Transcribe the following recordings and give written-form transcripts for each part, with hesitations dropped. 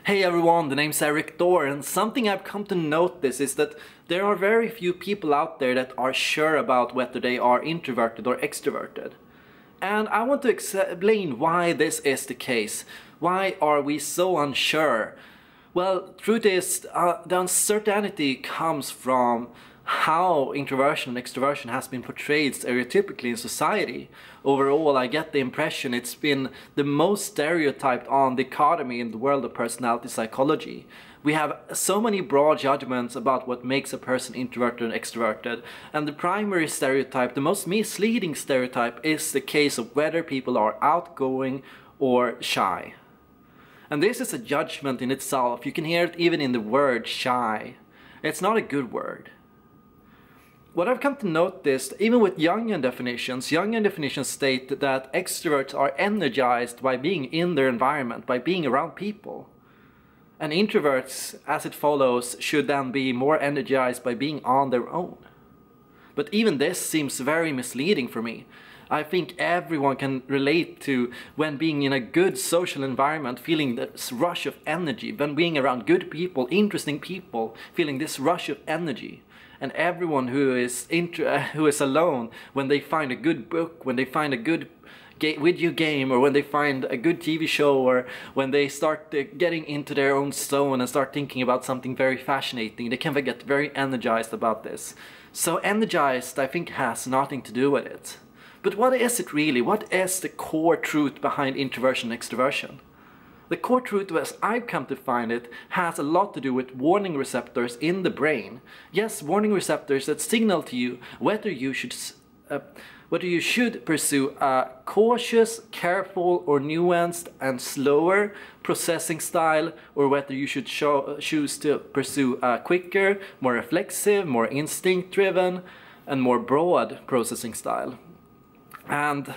Hey everyone, the name's Erik Thor, and something I've come to notice is that there are very few people out there that are sure about whether they are introverted or extroverted. And I want to explain why this is the case. Why are we so unsure? Well, truth is, the uncertainty comes from how introversion and extroversion has been portrayed stereotypically in society. Overall, I get the impression it's been the most stereotyped on dichotomy in the world of personality psychology. We have so many broad judgments about what makes a person introverted and extroverted, and the primary stereotype, the most misleading stereotype, is the case of whether people are outgoing or shy. And this is a judgment in itself. You can hear it even in the word shy. It's not a good word. What I've come to notice, even with Jungian definitions state that extroverts are energized by being in their environment, by being around people. And introverts, as it follows, should then be more energized by being on their own. But even this seems very misleading for me. I think everyone can relate to when being in a good social environment, feeling this rush of energy, when being around good people, interesting people, feeling this rush of energy. And everyone who is alone, when they find a good book, when they find a good video game, or when they find a good TV show, or when they start getting into their own zone and start thinking about something very fascinating, they can get very energized about this. So energized, I think, has nothing to do with it. But what is it really? What is the core truth behind introversion and extroversion? The core truth, as I've come to find it, has a lot to do with warning receptors in the brain. Yes, warning receptors that signal to you whether you should pursue a cautious, careful, or nuanced and slower processing style, or whether you should choose to pursue a quicker, more reflexive, more instinct-driven, and more broad processing style. And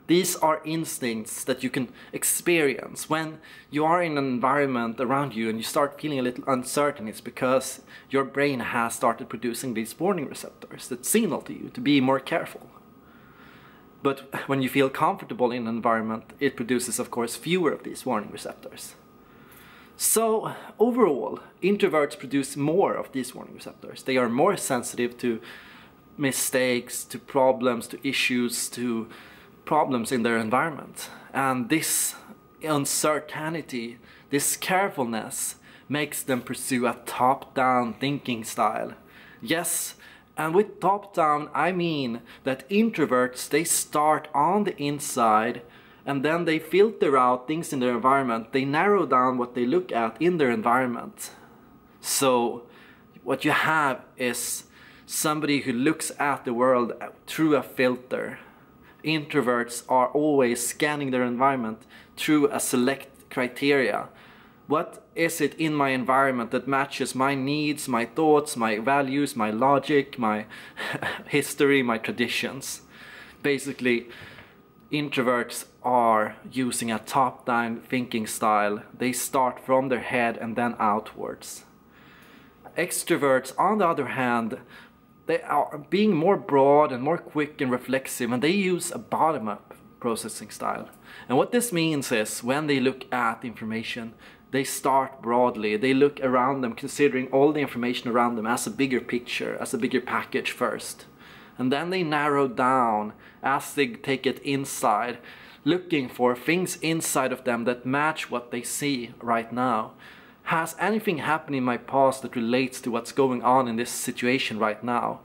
these are instincts that you can experience when you are in an environment around you and you start feeling a little uncertain. It's because your brain has started producing these warning receptors that signal to you to be more careful. But when you feel comfortable in an environment, it produces, of course, fewer of these warning receptors. So overall, introverts produce more of these warning receptors. They are more sensitive to mistakes, to problems, to issues, to problems in their environment. And this uncertainty, this carefulness, makes them pursue a top-down thinking style. Yes, and with top-down I mean that introverts, they start on the inside and then they filter out things in their environment. They narrow down what they look at in their environment. So what you have is somebody who looks at the world through a filter. Introverts are always scanning their environment through a select criteria. What is it in my environment that matches my needs, my thoughts, my values, my logic, my history, my traditions? Basically, introverts are using a top-down thinking style. They start from their head and then outwards. Extroverts, on the other hand, they are being more broad and more quick and reflexive, and they use a bottom-up processing style. And what this means is, when they look at information, they start broadly. They look around them, considering all the information around them as a bigger picture, as a bigger package first. And then they narrow down as they take it inside, looking for things inside of them that match what they see right now. Has anything happened in my past that relates to what's going on in this situation right now?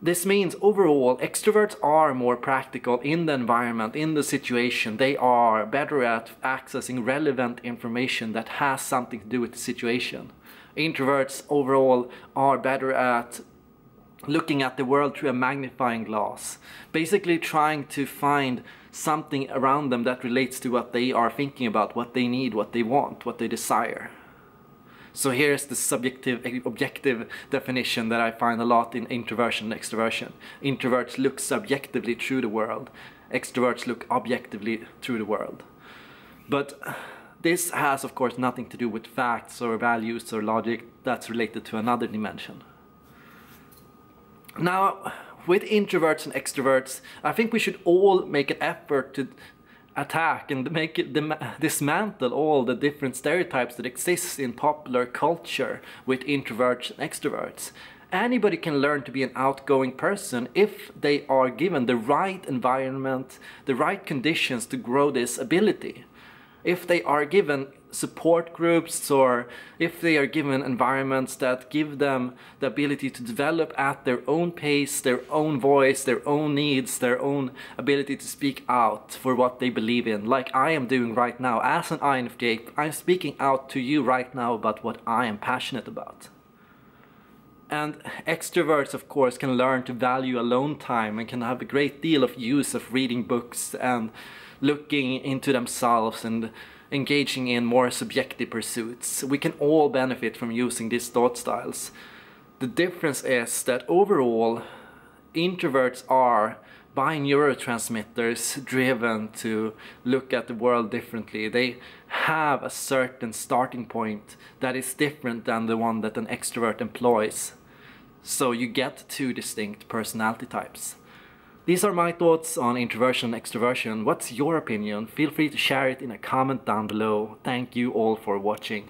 This means overall, extroverts are more practical in the environment, in the situation. They are better at accessing relevant information that has something to do with the situation. Introverts overall are better at looking at the world through a magnifying glass, basically trying to find something around them that relates to what they are thinking about, what they need, what they want, what they desire. So here's the subjective, objective definition that I find a lot in introversion and extroversion. Introverts look subjectively through the world. Extroverts look objectively through the world. But this has, of course, nothing to do with facts or values or logic. That's related to another dimension. Now, with introverts and extroverts, I think we should all make an effort to attack and make it dismantle all the different stereotypes that exist in popular culture with introverts and extroverts. Anybody can learn to be an outgoing person if they are given the right environment, the right conditions to grow this ability. If they are given support groups, or if they are given environments that give them the ability to develop at their own pace, their own voice, their own needs, their own ability to speak out for what they believe in, like I am doing right now as an INFJ. I'm speaking out to you right now about what I am passionate about. And extroverts, of course, can learn to value alone time and can have a great deal of use of reading books and looking into themselves and engaging in more subjective pursuits. We can all benefit from using these thought styles. The difference is that overall, introverts are, by neurotransmitters, driven to look at the world differently. They have a certain starting point that is different than the one that an extrovert employs. So you get two distinct personality types. These are my thoughts on introversion and extroversion. What's your opinion? Feel free to share it in a comment down below. Thank you all for watching.